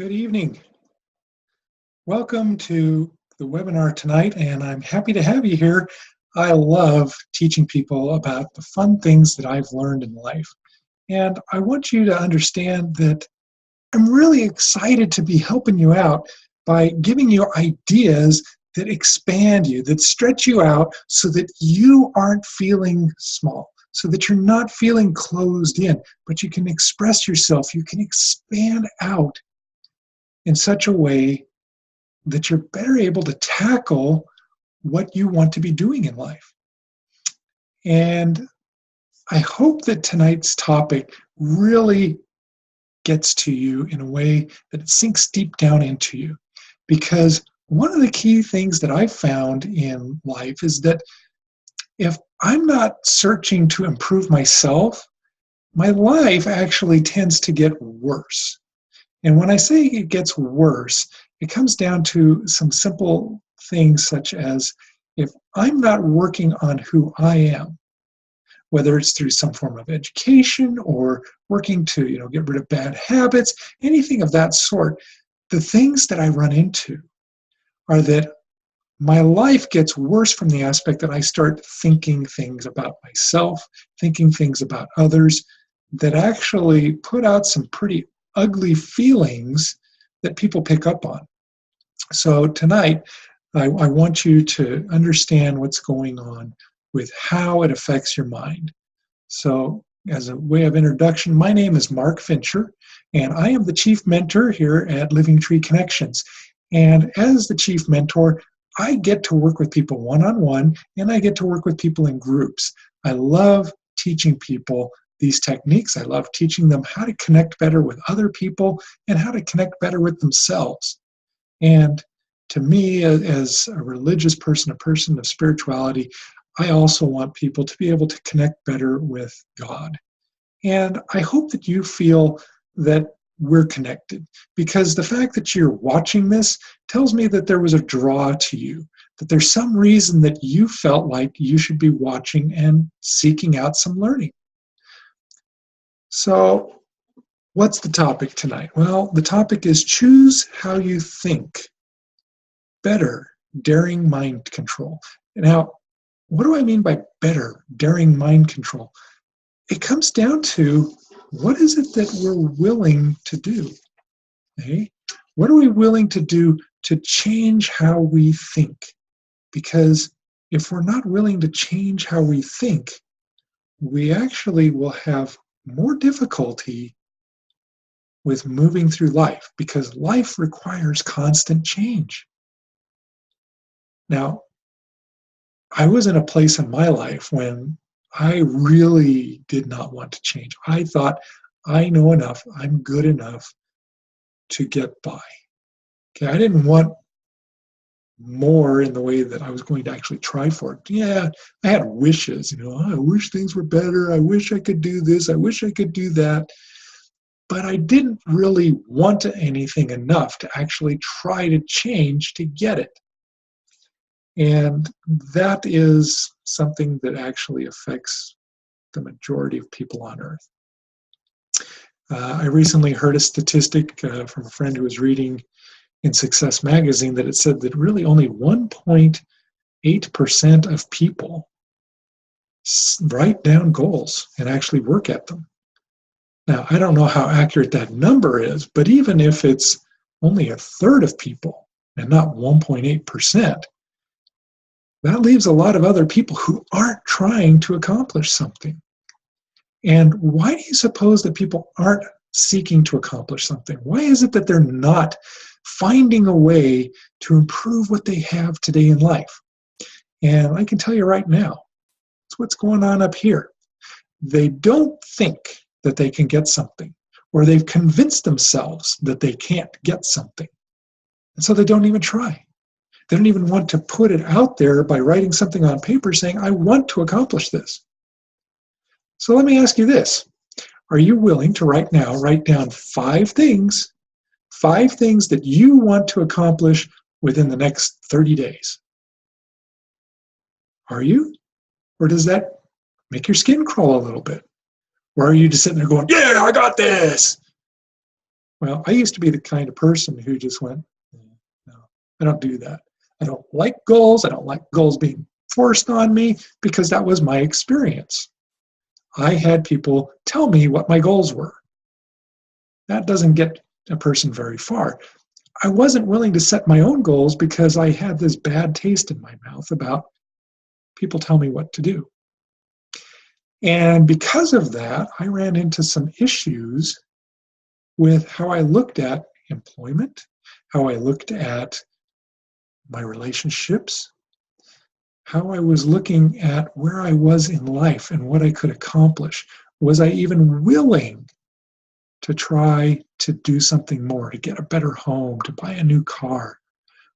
Good evening. Welcome to the webinar tonight, and I'm happy to have you here. I love teaching people about the fun things that I've learned in life. And I want you to understand that I'm really excited to be helping you out by giving you ideas that expand you, that stretch you out so that you aren't feeling small, so that you're not feeling closed in, but you can express yourself, you can expand out in such a way that you're better able to tackle what you want to be doing in life. And I hope that tonight's topic really gets to you in a way that it sinks deep down into you. Because one of the key things that I've found in life is that if I'm not searching to improve myself, my life actually tends to get worse. And when I say it gets worse, it comes down to some simple things such as if I'm not working on who I am, whether it's through some form of education or working to get rid of bad habits, anything of that sort, the things that I run into are that my life gets worse from the aspect that I start thinking things about myself, thinking things about others that actually put out some pretty ugly feelings that people pick up on. So tonight, I want you to understand what's going on with how it affects your mind. So as a way of introduction, my name is Mark Fincher, and I am the Chief Mentor here at Living Tree Connections. And as the Chief Mentor, I get to work with people one-on-one, and I get to work with people in groups. I love teaching people these techniques. I love teaching them how to connect better with other people and how to connect better with themselves. And to me, as a religious person, a person of spirituality, I also want people to be able to connect better with God. And I hope that you feel that we're connected, because the fact that you're watching this tells me that there was a draw to you, that there's some reason that you felt like you should be watching and seeking out some learning. So what's the topic tonight? Well, the topic is choose how you think. Better, daring mind control. Now, what do I mean by better, daring mind control? It comes down to what is it that we're willing to do? Okay? What are we willing to do to change how we think? Because if we're not willing to change how we think, we actually will have more difficulty with moving through life, because life requires constant change. Now, I was in a place in my life when I really did not want to change. I thought, I know enough, I'm good enough to get by. Okay, I didn't want more in the way that I was going to actually try for it. Yeah, I had wishes, I wish things were better, I wish I could do this, I wish I could do that. But I didn't really want anything enough to actually try to change to get it. And that is something that actually affects the majority of people on Earth. I recently heard a statistic from a friend who was reading in Success Magazine that it said that really only 1.8% of people write down goals and actually work at them. Now, I don't know how accurate that number is, but even if it's only a third of people and not 1.8%, that leaves a lot of other people who aren't trying to accomplish something. And why do you suppose that people aren't seeking to accomplish something? Why is it that they're not finding a way to improve what they have today in life? And I can tell you right now, it's what's going on up here. They don't think that they can get something, or they've convinced themselves that they can't get something. And so they don't even try. They don't even want to put it out there by writing something on paper saying, I want to accomplish this. So let me ask you this. Are you willing to right now write down 5 things that you want to accomplish within the next 30 days? Are you? Or does that make your skin crawl a little bit? Or are you just sitting there going, yeah, I got this? Well, I used to be the kind of person who just went, no, I don't do that. I don't like goals. I don't like goals being forced on me because that was my experience. I had people tell me what my goals were. That doesn't get a person very far. I wasn't willing to set my own goals because I had this bad taste in my mouth about people tell me what to do. And because of that, I ran into some issues with how I looked at employment, how I looked at my relationships, how I was looking at where I was in life and what I could accomplish. Was I even willing to try to do something more, to get a better home, to buy a new car?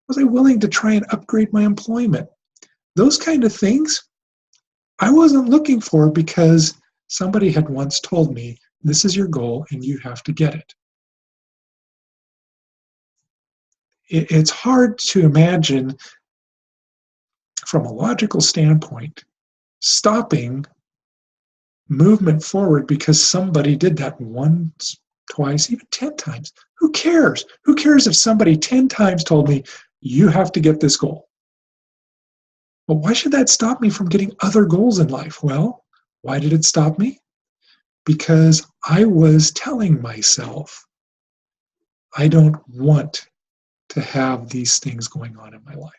Was I willing to try and upgrade my employment? Those kind of things I wasn't looking for because somebody had once told me, this is your goal and you have to get it. It's hard to imagine from a logical standpoint stopping movement forward because somebody did that once, twice, even 10 times. Who cares? Who cares if somebody 10 times told me, you have to get this goal? But why should that stop me from getting other goals in life? Well, why did it stop me? Because I was telling myself, I don't want to have these things going on in my life.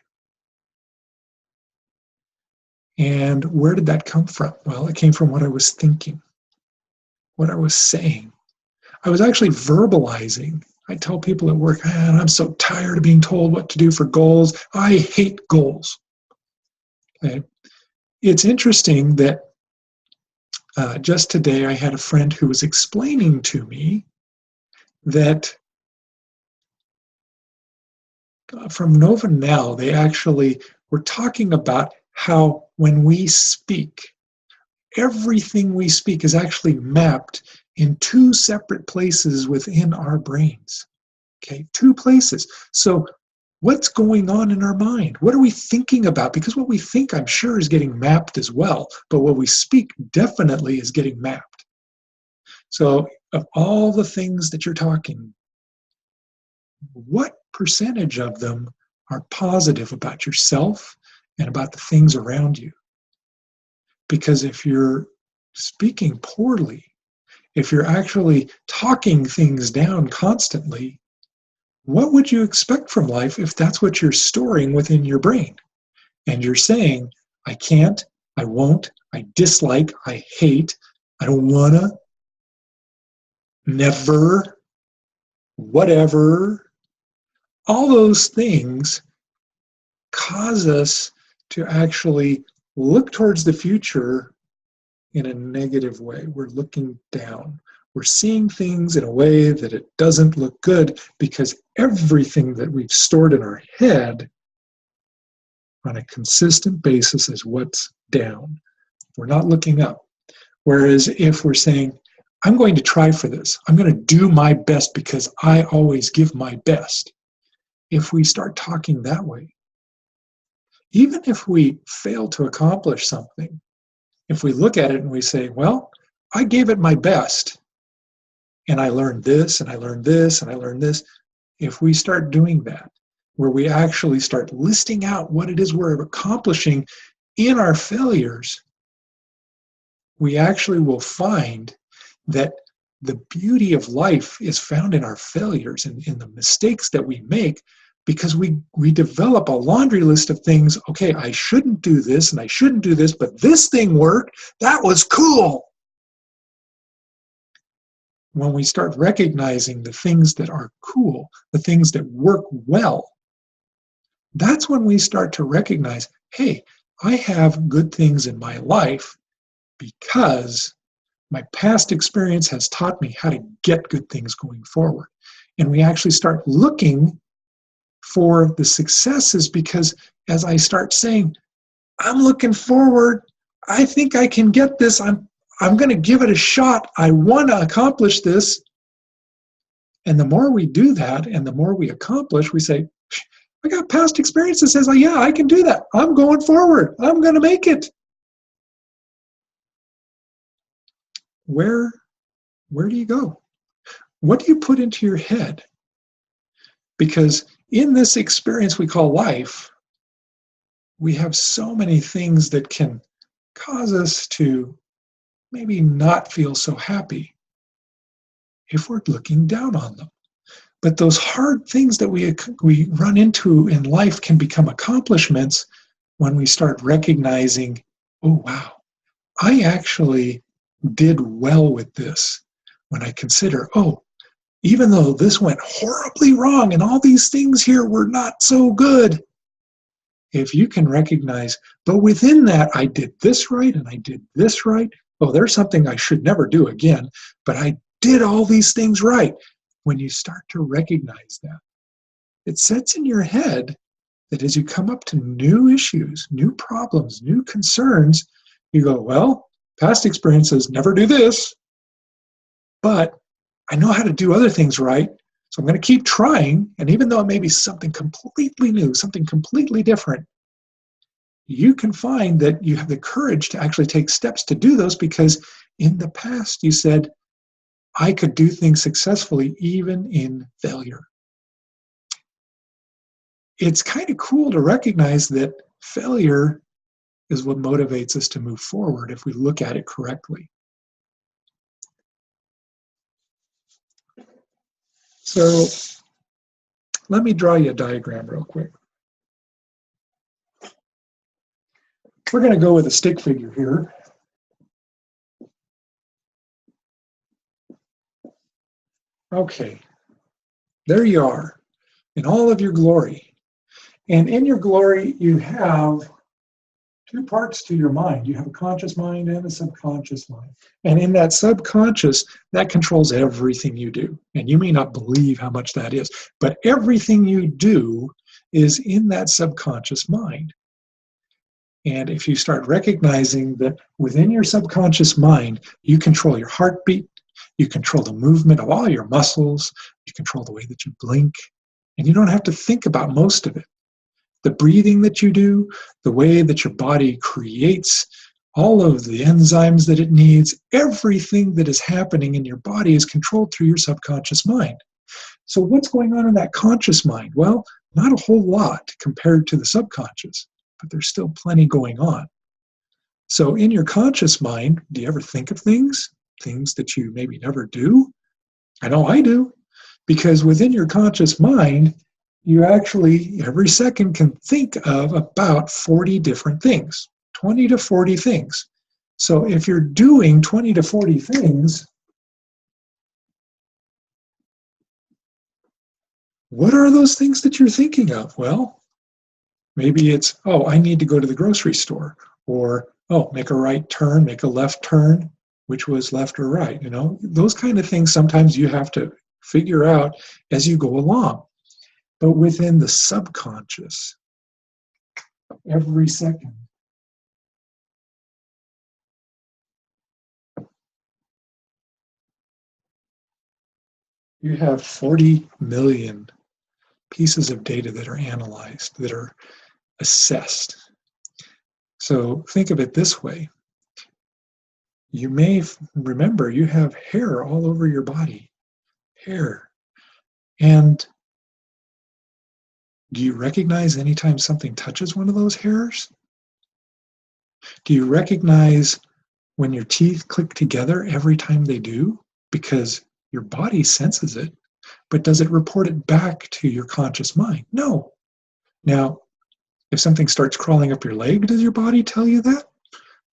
And where did that come from? Well, it came from what I was thinking, what I was saying. I was actually verbalizing. I tell people at work, man, I'm so tired of being told what to do for goals. I hate goals. Okay? It's interesting that just today I had a friend who was explaining to me that from Nova Now, they actually were talking about how when we speak, everything we speak is actually mapped in two separate places within our brains. Okay, two places. So what's going on in our mind? What are we thinking about? Because what we think, I'm sure, is getting mapped as well, but what we speak definitely is getting mapped. So of all the things that you're talking, what percentage of them are positive about yourself and about the things around you? Because if you're speaking poorly, if you're actually talking things down constantly, what would you expect from life if that's what you're storing within your brain? And you're saying, I can't, I won't, I dislike, I hate, I don't wanna, never, whatever. All those things cause us to actually look towards the future in a negative way. We're looking down. We're seeing things in a way that it doesn't look good because everything that we've stored in our head on a consistent basis is what's down. We're not looking up. Whereas if we're saying, I'm going to try for this, I'm going to do my best because I always give my best. If we start talking that way, even if we fail to accomplish something, if we look at it and we say, well, I gave it my best, and I learned this, and I learned this, and I learned this, if we start doing that, where we actually start listing out what it is we're accomplishing in our failures, we actually will find that the beauty of life is found in our failures and in the mistakes that we make, because we develop a laundry list of things. Okay, I shouldn't do this and I shouldn't do this, but this thing worked. That was cool. When we start recognizing the things that are cool, the things that work well, that's when we start to recognize, hey, I have good things in my life because my past experience has taught me how to get good things going forward. And we actually start looking for the successes, because as I start saying, I'm looking forward, I think I can get this, I'm going to give it a shot, I want to accomplish this. And the more we do that and the more we accomplish, we say, I got past experience that says, oh, yeah, I can do that. I'm going forward. I'm going to make it. Where do you go? What do you put into your head? Because in this experience we call life, we have so many things that can cause us to maybe not feel so happy if we're looking down on them. But those hard things that we run into in life can become accomplishments when we start recognizing, oh, wow, I actually did well with this. When I consider, oh, even though this went horribly wrong and all these things here were not so good, if you can recognize, but within that, I did this right and I did this right. Oh, there's something I should never do again, but I did all these things right. When you start to recognize that, it sets in your head that as you come up to new issues, new problems, new concerns, you go, well, past experiences never do this, but I know how to do other things right. So I'm going to keep trying. And even though it may be something completely new, something completely different, you can find that you have the courage to actually take steps to do those because in the past you said, I could do things successfully even in failure. It's kind of cool to recognize that failure is what motivates us to move forward if we look at it correctly. So let me draw you a diagram real quick. We're going to go with a stick figure here. Okay, there you are in all of your glory. And in your glory, you have two parts to your mind. You have a conscious mind and a subconscious mind. And in that subconscious, that controls everything you do. And you may not believe how much that is, but everything you do is in that subconscious mind. And if you start recognizing that within your subconscious mind, you control your heartbeat, you control the movement of all your muscles, you control the way that you blink, and you don't have to think about most of it. The breathing that you do, the way that your body creates all of the enzymes that it needs, everything that is happening in your body is controlled through your subconscious mind. So what's going on in that conscious mind? Well, not a whole lot compared to the subconscious, but there's still plenty going on. So in your conscious mind, do you ever think of things that you maybe never do? I know I do, because within your conscious mind, you actually every second can think of about 40 different things, 20 to 40 things. So if you're doing 20 to 40 things, what are those things that you're thinking of? Well, maybe it's, oh, I need to go to the grocery store, or, oh, make a right turn, make a left turn, which was left or right, those kind of things sometimes you have to figure out as you go along. But within the subconscious, every second, you have 40 million pieces of data that are analyzed, that are assessed. So think of it this way. You may remember you have hair all over your body, hair. And do you recognize anytime something touches one of those hairs? Do you recognize when your teeth click together every time they do? Because your body senses it, but does it report it back to your conscious mind? No. Now, if something starts crawling up your leg, does your body tell you that?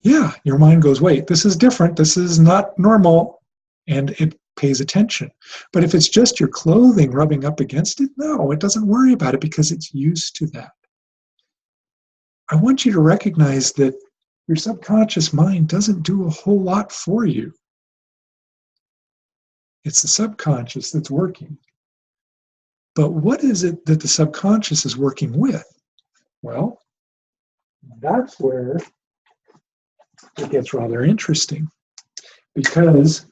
Yeah, your mind goes, wait, this is different, this is not normal, and it pays attention. But if it's just your clothing rubbing up against it, no, it doesn't worry about it because it's used to that. I want you to recognize that your subconscious mind doesn't do a whole lot for you. It's the subconscious that's working. But what is it that the subconscious is working with? Well, that's where it gets rather interesting, because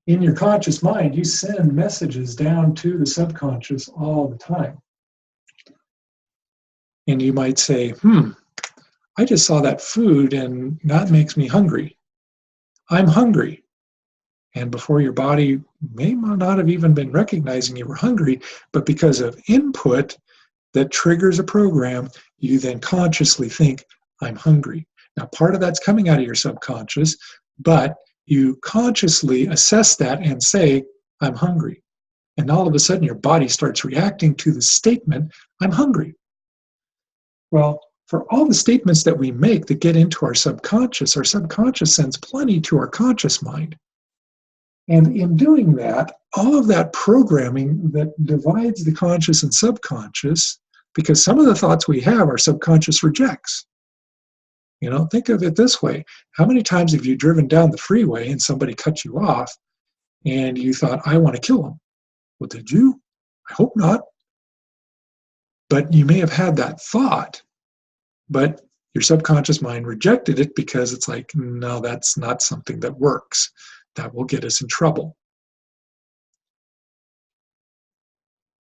in your conscious mind, you send messages down to the subconscious all the time. And you might say, I just saw that food and that makes me hungry. I'm hungry. And before your body may not have even been recognizing you were hungry, but because of input that triggers a program, you then consciously think, I'm hungry. Now, part of that's coming out of your subconscious, but you consciously assess that and say, I'm hungry. And all of a sudden, your body starts reacting to the statement, I'm hungry. Well, for all the statements that we make that get into our subconscious sends plenty to our conscious mind. And in doing that, all of that programming that divides the conscious and subconscious, because some of the thoughts we have our subconscious rejects. Think of it this way. How many times have you driven down the freeway and somebody cut you off and you thought, I want to kill them? Well, did you? I hope not. But you may have had that thought, but your subconscious mind rejected it because it's like, no, that's not something that works. That will get us in trouble.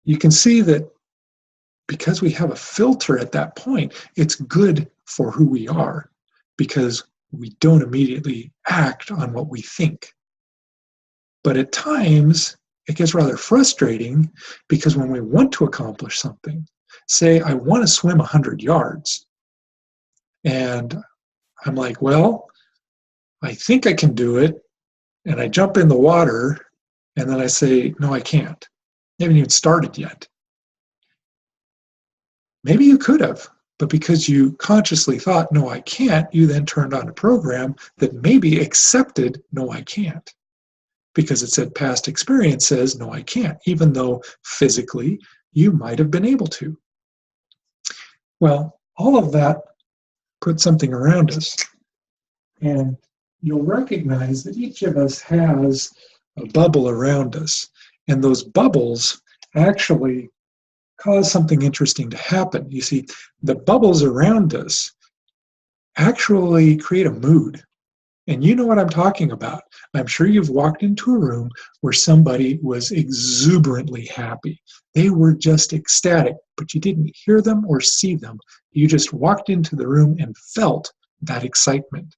You can see that because we have a filter at that point, it's good for who we are because we don't immediately act on what we think. But at times, it gets rather frustrating because when we want to accomplish something, say I want to swim 100 yards, and I'm like, well, I think I can do it, and I jump in the water, and then I say, no, I can't. I haven't even started yet. Maybe you could have, but because you consciously thought, no, I can't, you then turned on a program that maybe accepted, no, I can't. Because it said past experience says, no, I can't, even though physically you might have been able to. Well, all of that puts something around us. And you'll recognize that each of us has a bubble around us. And those bubbles actually cause something interesting to happen. You see, the bubbles around us actually create a mood. And you know what I'm talking about. I'm sure you've walked into a room where somebody was exuberantly happy. They were just ecstatic, but you didn't hear them or see them. You just walked into the room and felt that excitement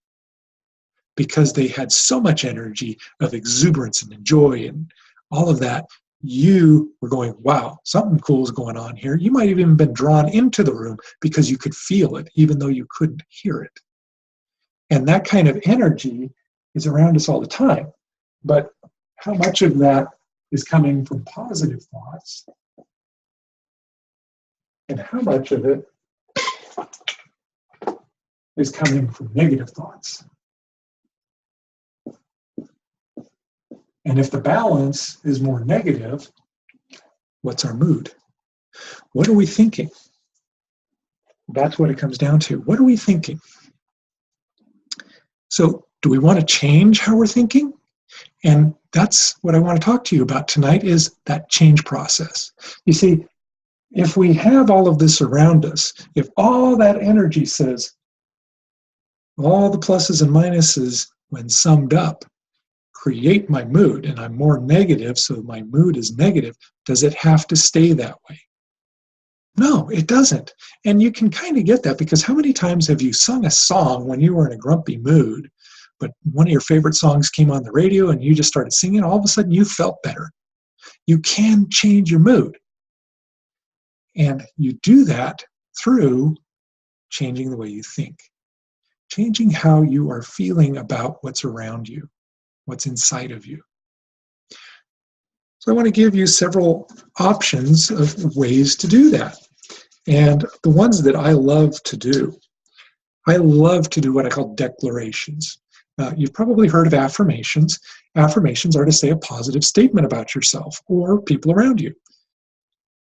because they had so much energy of exuberance and joy and all of that. You were going, wow, something cool is going on here. You might have even been drawn into the room because you could feel it, even though you couldn't hear it. And that kind of energy is around us all the time. But how much of that is coming from positive thoughts? And how much of it is coming from negative thoughts? And if the balance is more negative, what's our mood? What are we thinking? That's what it comes down to. What are we thinking? So, do we want to change how we're thinking? And that's what I want to talk to you about tonight is that change process. You see, if we have all of this around us, if all that energy says, all the pluses and minuses when summed up, create my mood, and I'm more negative, so my mood is negative, does it have to stay that way? No, it doesn't. And you can kind of get that because how many times have you sung a song when you were in a grumpy mood, but one of your favorite songs came on the radio and you just started singing, all of a sudden you felt better. You can change your mood. And you do that through changing the way you think, changing how you are feeling about what's around you, what's inside of you. So I want to give you several options of ways to do that. And the ones that I love to do what I call declarations. You've probably heard of affirmations. Affirmations are to say a positive statement about yourself or people around you.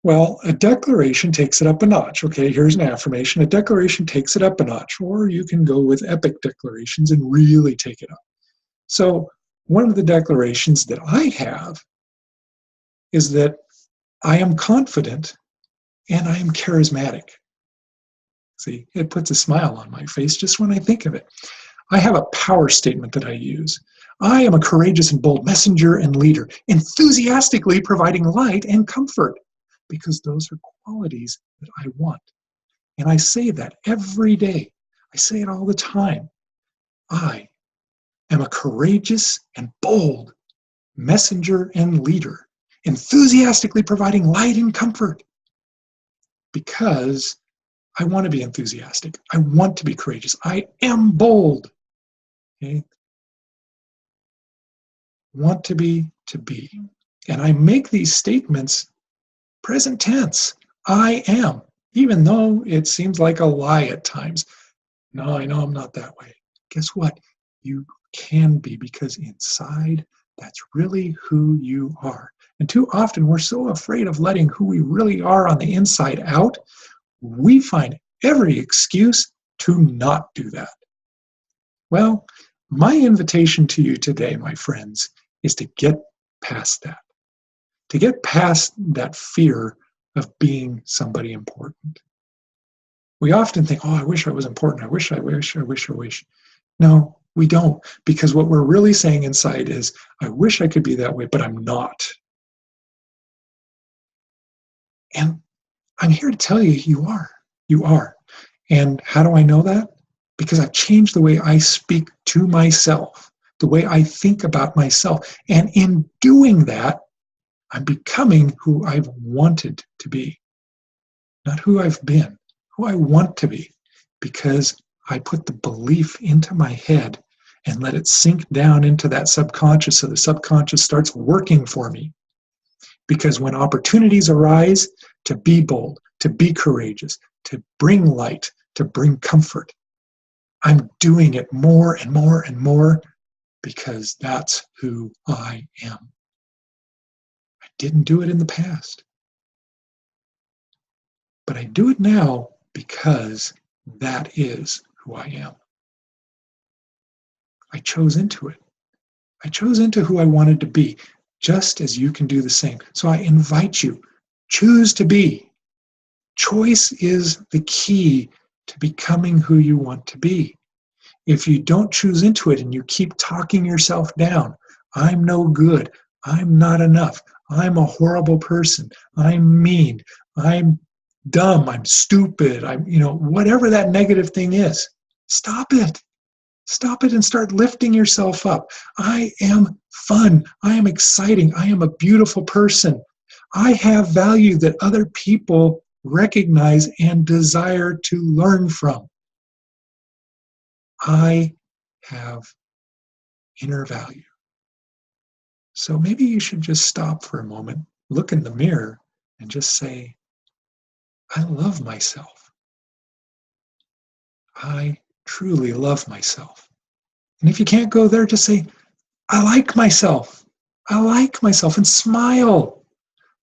Well, a declaration takes it up a notch. Okay, here's an affirmation. A declaration takes it up a notch, or you can go with epic declarations and really take it up. So one of the declarations that I have is that I am confident and I am charismatic. See, it puts a smile on my face just when I think of it. I have a power statement that I use. I am a courageous and bold messenger and leader, enthusiastically providing light and comfort, because those are qualities that I want. And I say that every day. I say it all the time. I am a courageous and bold messenger and leader, enthusiastically providing light and comfort because I want to be enthusiastic. I want to be courageous. I am bold. Okay? Want to be, to be. And I make these statements present tense. I am, even though it seems like a lie at times. No, I know I'm not that way. Guess what? You can be, because inside, that's really who you are. And too often we're so afraid of letting who we really are on the inside out, we find every excuse to not do that. Well, my invitation to you today, my friends, is to get past that, to get past that fear of being somebody important. We often think, oh, I wish I was important. I wish. No, we don't, because what we're really saying inside is, I wish I could be that way, but I'm not. And I'm here to tell you, you are. You are. And how do I know that? Because I've changed the way I speak to myself, the way I think about myself. And in doing that, I'm becoming who I've wanted to be. Not who I've been, who I want to be. Because I put the belief into my head and let it sink down into that subconscious, so the subconscious starts working for me. Because when opportunities arise to be bold, to be courageous, to bring light, to bring comfort, I'm doing it more and more and more, because that's who I am. I didn't do it in the past, but I do it now because that is who I am. I chose into it. I chose into who I wanted to be, just as you can do the same. So I invite you, choose to be. Choice is the key to becoming who you want to be. If you don't choose into it and you keep talking yourself down, I'm no good, I'm not enough, I'm a horrible person, I'm mean, I'm dumb, I'm stupid, whatever that negative thing is, stop it. Stop it and start lifting yourself up. I am fun. I am exciting. I am a beautiful person. I have value that other people recognize and desire to learn from. I have inner value. So maybe you should just stop for a moment, look in the mirror, and just say, I love myself. I truly love myself. And if you can't go there, just say, I like myself. I like myself, and smile.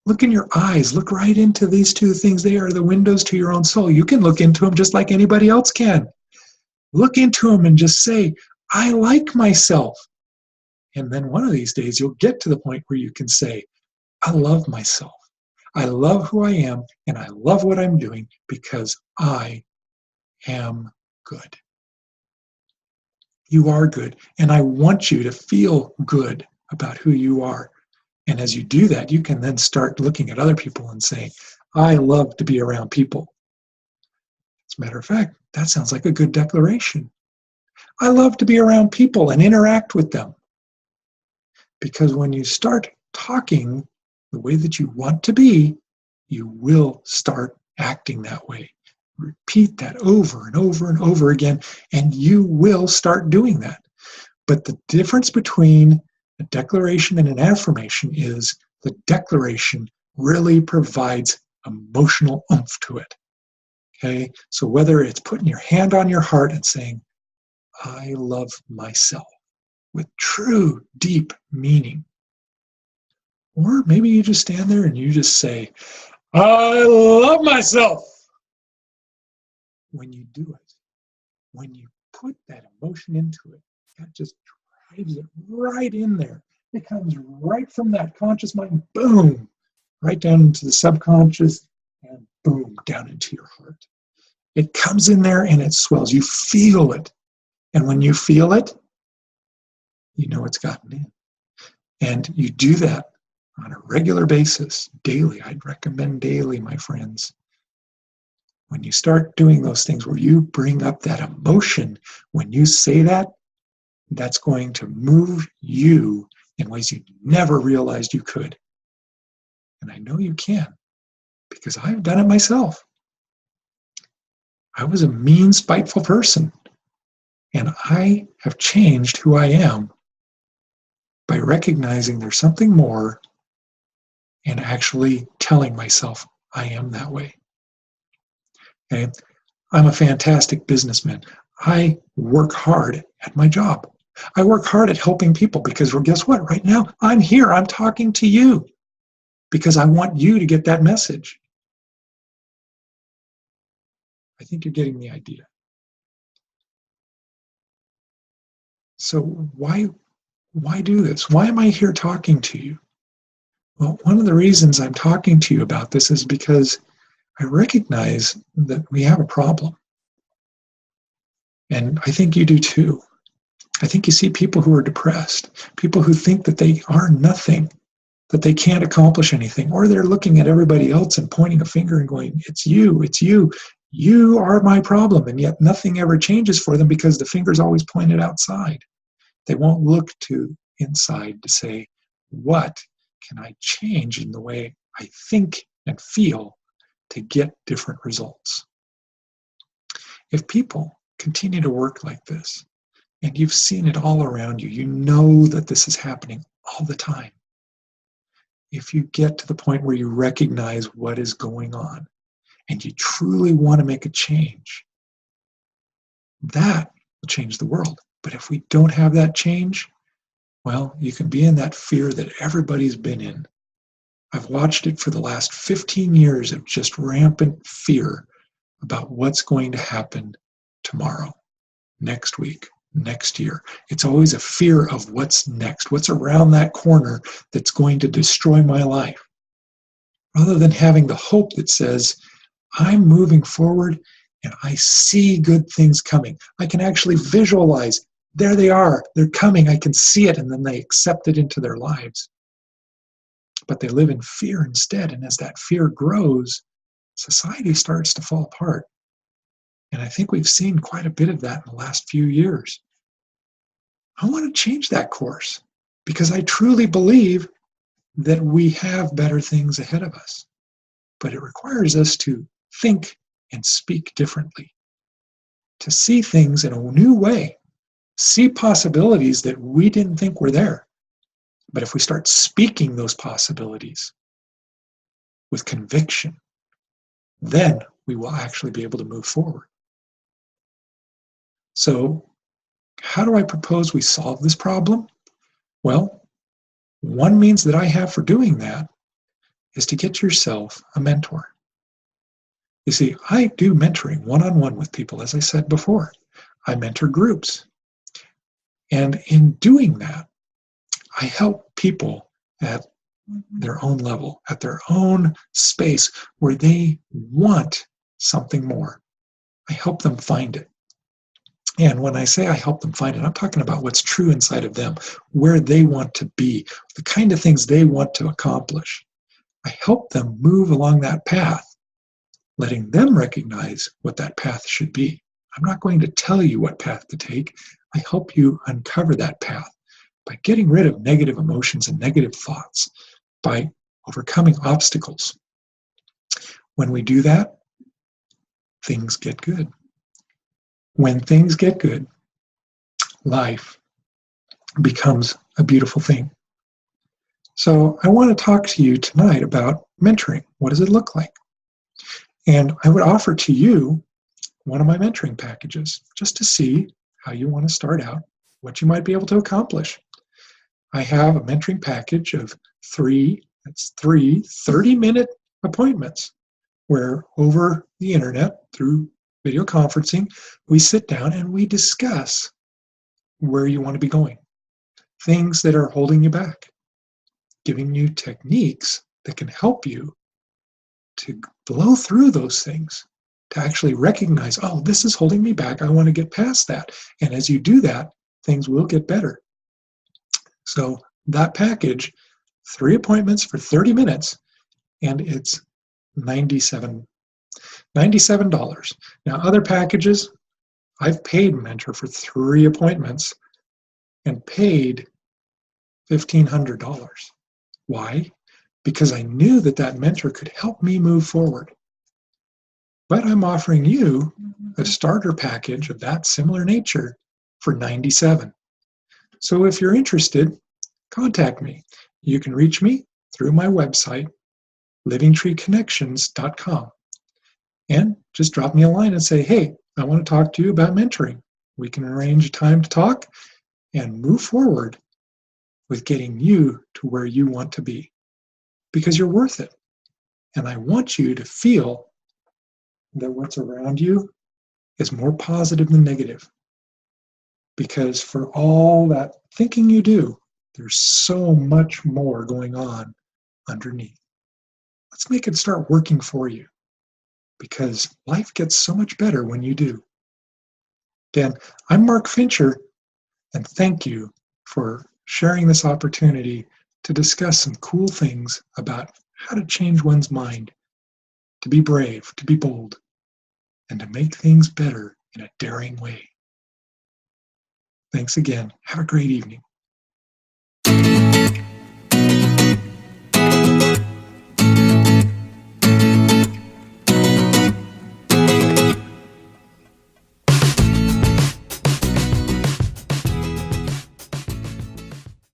Look in your eyes. Look right into these two things. They are the windows to your own soul. You can look into them just like anybody else can. Look into them and just say, I like myself. And then one of these days, you'll get to the point where you can say, I love myself. I love who I am, and I love what I'm doing because I am good. You are good, and I want you to feel good about who you are. And as you do that, you can then start looking at other people and saying, I love to be around people. As a matter of fact, that sounds like a good declaration. I love to be around people and interact with them. Because when you start talking the way that you want to be, you will start acting that way. Repeat that over and over and over again, and you will start doing that. But the difference between a declaration and an affirmation is the declaration really provides emotional oomph to it. Okay? So whether it's putting your hand on your heart and saying, I love myself, with true, deep meaning. Or maybe you just stand there and you just say, I love myself. When you do it, when you put that emotion into it, that just drives it right in there. It comes right from that conscious mind, boom, right down into the subconscious, and boom, down into your heart. It comes in there and it swells. You feel it. And when you feel it, you know it's gotten in. And you do that on a regular basis, daily. I'd recommend daily, my friends. When you start doing those things where you bring up that emotion, when you say that, that's going to move you in ways you never realized you could. And I know you can, because I've done it myself. I was a mean, spiteful person, and I have changed who I am by recognizing there's something more and actually telling myself I am that way. Okay? I'm a fantastic businessman. I work hard at my job. I work hard at helping people because, well, guess what? Right now, I'm here. I'm talking to you because I want you to get that message. I think you're getting the idea. So why do this? Why am I here talking to you? Well, one of the reasons I'm talking to you about this is because I recognize that we have a problem. And I think you do too. I think you see people who are depressed, people who think that they are nothing, that they can't accomplish anything, or they're looking at everybody else and pointing a finger and going, it's you, you are my problem. And yet nothing ever changes for them because the finger's always pointed outside. They won't look to inside to say, what can I change in the way I think and feel to get different results? If people continue to work like this, and you've seen it all around you, you know that this is happening all the time. If you get to the point where you recognize what is going on and you truly want to make a change, that will change the world. But if we don't have that change, well, you can be in that fear that everybody's been in. I've watched it for the last 15 years of just rampant fear about what's going to happen tomorrow, next week, next year. It's always a fear of what's next, what's around that corner that's going to destroy my life. Rather than having the hope that says, I'm moving forward and I see good things coming. I can actually visualize, there they are, they're coming, I can see it, and then they accept it into their lives. But they live in fear instead, and as that fear grows, society starts to fall apart. And I think we've seen quite a bit of that in the last few years. I want to change that course because I truly believe that we have better things ahead of us. But it requires us to think and speak differently, to see things in a new way, see possibilities that we didn't think were there. But if we start speaking those possibilities with conviction, then we will actually be able to move forward. So, how do I propose we solve this problem? Well, one means that I have for doing that is to get yourself a mentor. You see, I do mentoring one-on-one with people, as I said before. I mentor groups. And in doing that, I help people at their own level, at their own space where they want something more. I help them find it. And when I say I help them find it, I'm talking about what's true inside of them, where they want to be, the kind of things they want to accomplish. I help them move along that path, letting them recognize what that path should be. I'm not going to tell you what path to take. I help you uncover that path by getting rid of negative emotions and negative thoughts, by overcoming obstacles. When we do that, things get good. When things get good, life becomes a beautiful thing. So I want to talk to you tonight about mentoring. What does it look like? And I would offer to you one of my mentoring packages just to see how you want to start out, what you might be able to accomplish. I have a mentoring package of three 30-minute appointments where over the internet through video conferencing, we sit down and we discuss where you want to be going, things that are holding you back, giving you techniques that can help you to blow through those things, to actually recognize, oh, this is holding me back. I want to get past that. And as you do that, things will get better. So that package, 3 appointments for 30 minutes, and it's $97. Now, other packages, I've paid Mentor for 3 appointments and paid $1,500. Why? Because I knew that that mentor could help me move forward. But I'm offering you a starter package of that similar nature for $97. So if you're interested, contact me. You can reach me through my website, livingtreeconnections.com. And just drop me a line and say, hey, I want to talk to you about mentoring. We can arrange a time to talk and move forward with getting you to where you want to be, because you're worth it. And I want you to feel that what's around you is more positive than negative. Because for all that thinking you do, there's so much more going on underneath. Let's make it start working for you, because life gets so much better when you do. Again, I'm Mark Fincher, and thank you for sharing this opportunity to discuss some cool things about how to change one's mind, to be brave, to be bold, and to make things better in a daring way. Thanks again. Have a great evening.